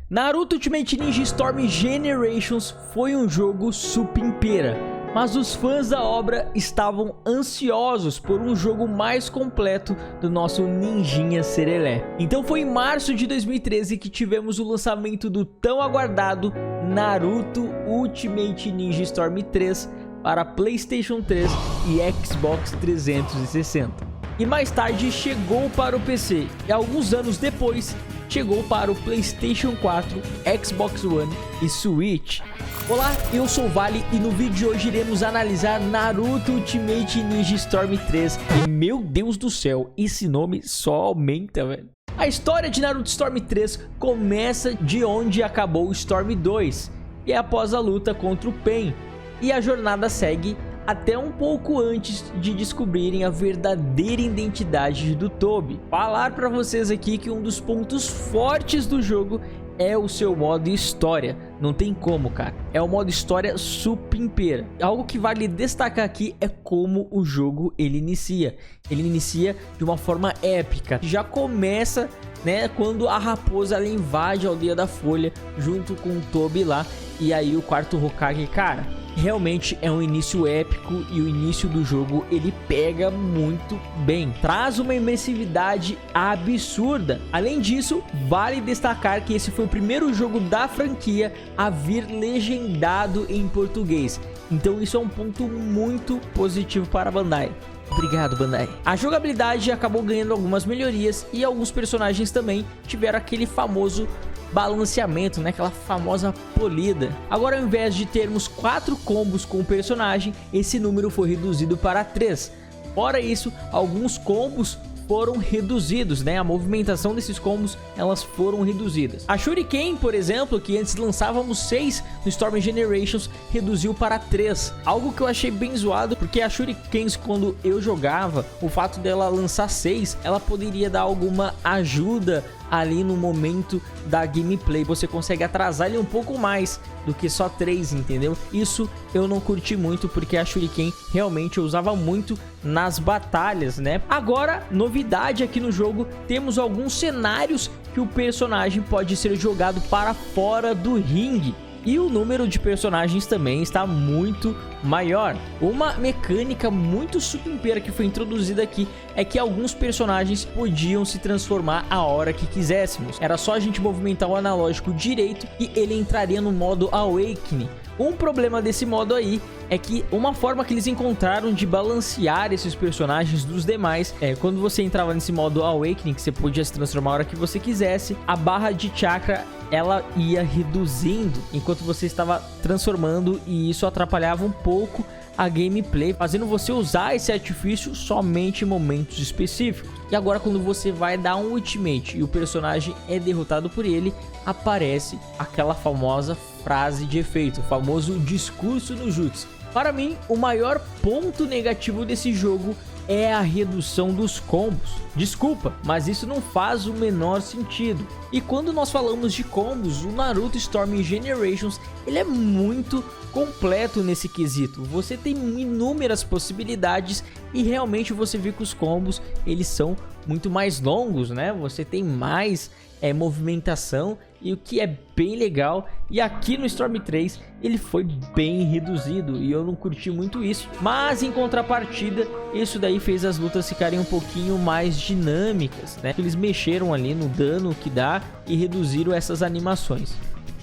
Naruto Ultimate Ninja Storm Generations foi um jogo supimpeira, mas os fãs da obra estavam ansiosos por um jogo mais completo do nosso ninjinha serelé. Então foi em março de 2013 que tivemos o lançamento do tão aguardado Naruto Ultimate Ninja Storm 3 para PlayStation 3 e Xbox 360. E mais tarde chegou para o PC e alguns anos depois chegou para o PlayStation 4, Xbox One e Switch. Olá, eu sou o Vale e no vídeo de hoje iremos analisar Naruto Ultimate Ninja Storm 3. E meu Deus do céu, esse nome só aumenta, velho. A história de Naruto Storm 3 começa de onde acabou Storm 2, e é após a luta contra o Pain, e a jornada segue até um pouco antes de descobrirem a verdadeira identidade do Tobi. Falar pra vocês aqui que um dos pontos fortes do jogo é o seu modo história. Não tem como, cara. É o modo história supimpeira. Algo que vale destacar aqui é como o jogo ele inicia. Ele inicia de uma forma épica. Já começa, né, quando a raposa ela invade a aldeia da Folha junto com o Tobi lá. E aí o quarto Hokage, cara, realmente é um início épico e o início do jogo ele pega muito bem. Traz uma imersividade absurda. Além disso, vale destacar que esse foi o primeiro jogo da franquia a vir legendado em português. Então isso é um ponto muito positivo para a Bandai. Obrigado, Bandai. A jogabilidade acabou ganhando algumas melhorias e alguns personagens também tiveram aquele famoso balanceamento, né? Aquela famosa polida. Agora, ao invés de termos 4 combos com o personagem, esse número foi reduzido para 3. Fora isso, alguns combos foram reduzidos, né? A movimentação desses combos, elas foram reduzidas. A Shuriken, por exemplo, que antes lançávamos 6 no Storm Generations, reduziu para 3. Algo que eu achei bem zoado, porque a Shuriken, quando eu jogava, o fato dela lançar 6, ela poderia dar alguma ajuda ali no momento da gameplay. Você consegue atrasar ele um pouco mais do que só 3, entendeu? Isso eu não curti muito, porque a Shuriken realmente eu usava muito nas batalhas, né? Agora, novidade aqui no jogo, temos alguns cenários que o personagem pode ser jogado para fora do ringue. E o número de personagens também está muito maior. Uma mecânica muito supimpeira que foi introduzida aqui é que alguns personagens podiam se transformar a hora que quiséssemos. Era só a gente movimentar o analógico direito e ele entraria no modo Awakening. Um problema desse modo aí é que uma forma que eles encontraram de balancear esses personagens dos demais é quando você entrava nesse modo Awakening, que você podia se transformar a hora que você quisesse, a barra de chakra ela ia reduzindo enquanto você estava transformando, e isso atrapalhava um pouco a gameplay, fazendo você usar esse artifício somente em momentos específicos. E agora, quando você vai dar um ultimate e o personagem é derrotado por ele, aparece aquela famosa frase de efeito, o famoso discurso no jutsu. Para mim, o maior ponto negativo desse jogo é a redução dos combos. Desculpa, mas isso não faz o menor sentido. E quando nós falamos de combos, o Naruto Storm Generations ele é muito completo nesse quesito. Você tem inúmeras possibilidades e realmente você vê que os combos eles são muito mais longos, né? Você tem mais movimentação, e o que é bem legal. E aqui no Storm 3 ele foi bem reduzido e eu não curti muito isso, mas em contrapartida isso daí fez as lutas ficarem um pouquinho mais dinâmicas, né? Eles mexeram ali no dano que dá e reduziram essas animações.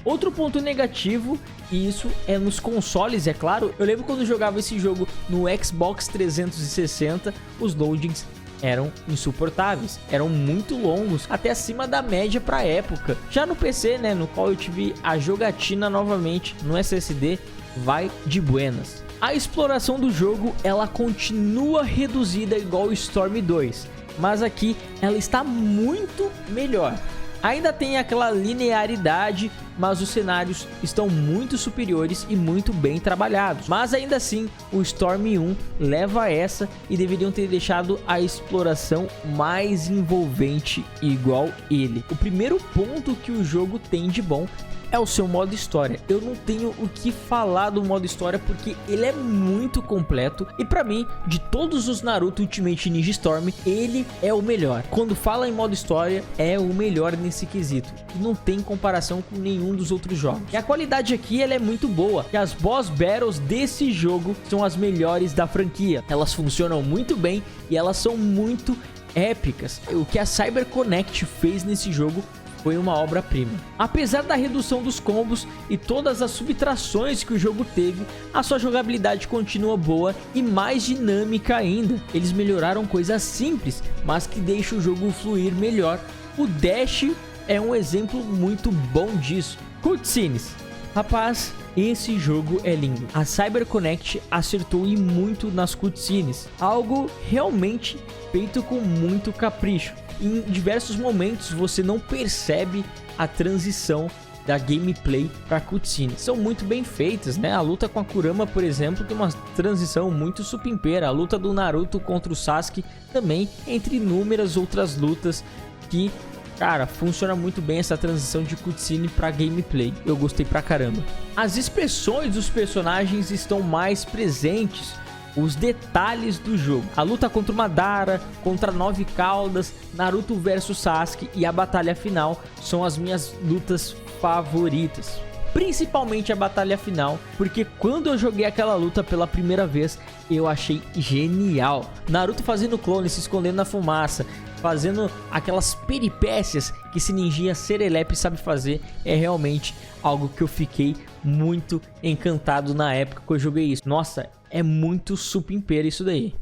Outro ponto negativo, e isso é nos consoles, é claro. Eu lembro quando eu jogava esse jogo no Xbox 360, os loadings eram insuportáveis, eram muito longos, até acima da média para a época. Já no PC, né, no qual eu tive a jogatina novamente no SSD, vai de buenas. A exploração do jogo, ela continua reduzida igual o Storm 2, mas aqui ela está muito melhor. Ainda tem aquela linearidade, mas os cenários estão muito superiores e muito bem trabalhados. Mas ainda assim, o Storm 1 leva essa e deveriam ter deixado a exploração mais envolvente igual ele. O primeiro ponto que o jogo tem de bom é o seu modo história. Eu não tenho o que falar do modo história porque ele é muito completo e pra mim, de todos os Naruto Ultimate Ninja Storm, ele é o melhor. Quando fala em modo história, é o melhor nesse quesito. Não tem comparação com nenhum dos outros jogos. E a qualidade aqui ela é muito boa. E as boss battles desse jogo são as melhores da franquia. Elas funcionam muito bem e elas são muito épicas. O que a CyberConnect fez nesse jogo foi uma obra-prima. Apesar da redução dos combos e todas as subtrações que o jogo teve, a sua jogabilidade continua boa e mais dinâmica ainda. Eles melhoraram coisas simples, mas que deixam o jogo fluir melhor. O Dash é um exemplo muito bom disso. Cutscenes. Rapaz, esse jogo é lindo. A CyberConnect acertou e muito nas cutscenes. Algo realmente feito com muito capricho. Em diversos momentos você não percebe a transição da gameplay para cutscene. São muito bem feitas, né? A luta com a Kurama, por exemplo, tem uma transição muito supimpeira. A luta do Naruto contra o Sasuke também, entre inúmeras outras lutas que, cara, funciona muito bem essa transição de cutscene para gameplay. Eu gostei pra caramba. As expressões dos personagens estão mais presentes. Os detalhes do jogo. A luta contra o Madara, contra 9 Caudas, Naruto versus Sasuke e a batalha final são as minhas lutas favoritas. Principalmente a batalha final, porque quando eu joguei aquela luta pela primeira vez, eu achei genial. Naruto fazendo clone, se escondendo na fumaça, fazendo aquelas peripécias que esse ninjinha serelepe sabe fazer, é realmente algo que eu fiquei muito encantado na época que eu joguei isso. Nossa, é muito supimpeiro isso daí.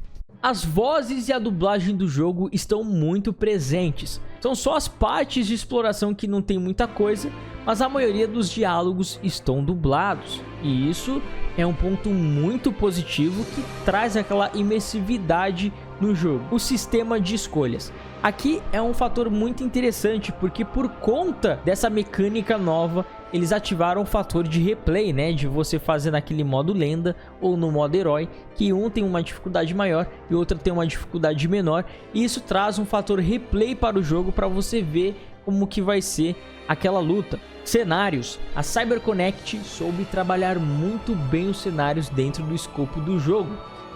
As vozes e a dublagem do jogo estão muito presentes. São só as partes de exploração que não tem muita coisa, mas a maioria dos diálogos estão dublados. E isso é um ponto muito positivo que traz aquela imersividade no jogo. O sistema de escolhas. Aqui é um fator muito interessante, porque por conta dessa mecânica nova, eles ativaram o fator de replay, né? De você fazer naquele modo lenda ou no modo herói, que um tem uma dificuldade maior e outro tem uma dificuldade menor. E isso traz um fator replay para o jogo, para você ver como que vai ser aquela luta. Cenários. A CyberConnect soube trabalhar muito bem os cenários dentro do escopo do jogo.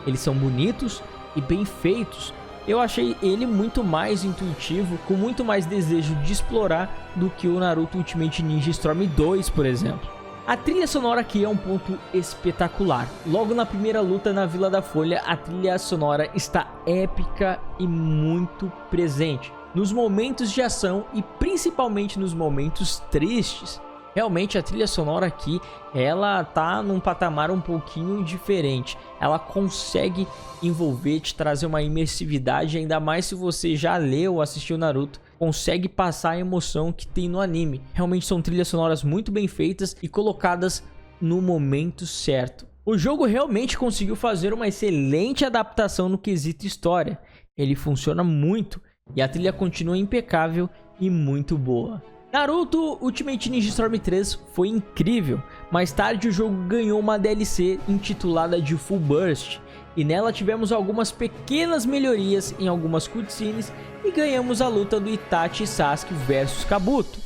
Eles são bonitos e bem feitos. Eu achei ele muito mais intuitivo, com muito mais desejo de explorar do que o Naruto Ultimate Ninja Storm 2, por exemplo. A trilha sonora aqui é um ponto espetacular. Logo na primeira luta na Vila da Folha, a trilha sonora está épica e muito presente. Nos momentos de ação e principalmente nos momentos tristes. Realmente a trilha sonora aqui, ela tá num patamar um pouquinho diferente. Ela consegue envolver, te trazer uma imersividade, ainda mais se você já leu ou assistiu Naruto. Consegue passar a emoção que tem no anime. Realmente são trilhas sonoras muito bem feitas e colocadas no momento certo. O jogo realmente conseguiu fazer uma excelente adaptação no quesito história. Ele funciona muito e a trilha continua impecável e muito boa. Naruto Ultimate Ninja Storm 3 foi incrível. Mais tarde o jogo ganhou uma DLC intitulada de Full Burst, e nela tivemos algumas pequenas melhorias em algumas cutscenes e ganhamos a luta do Itachi e Sasuke versus Kabuto,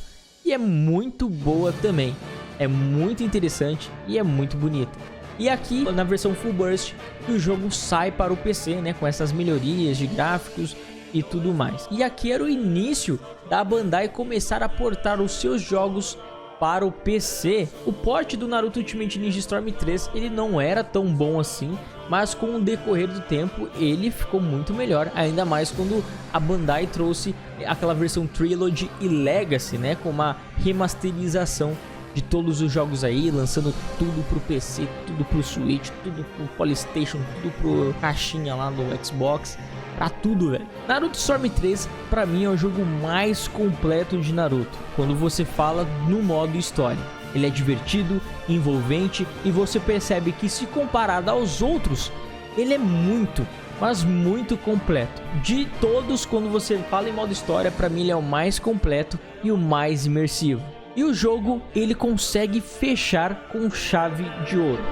e é muito boa também. É muito interessante e é muito bonita. E aqui na versão Full Burst o jogo sai para o PC, né, com essas melhorias de gráficos e tudo mais. E aqui era o início da Bandai começar a portar os seus jogos para o PC. O port do Naruto Ultimate Ninja Storm 3 ele não era tão bom assim, mas com o decorrer do tempo ele ficou muito melhor, ainda mais quando a Bandai trouxe aquela versão Trilogy e Legacy, né, com uma remasterização de todos os jogos aí, lançando tudo pro PC, tudo pro Switch, tudo pro Polystation, tudo pro caixinha lá do Xbox, pra tudo, velho. Naruto Storm 3 pra mim é o jogo mais completo de Naruto, quando você fala no modo história. Ele é divertido, envolvente e você percebe que, se comparado aos outros, ele é muito, mas muito completo. De todos, quando você fala em modo história, pra mim ele é o mais completo e o mais imersivo. E o jogo ele consegue fechar com chave de ouro.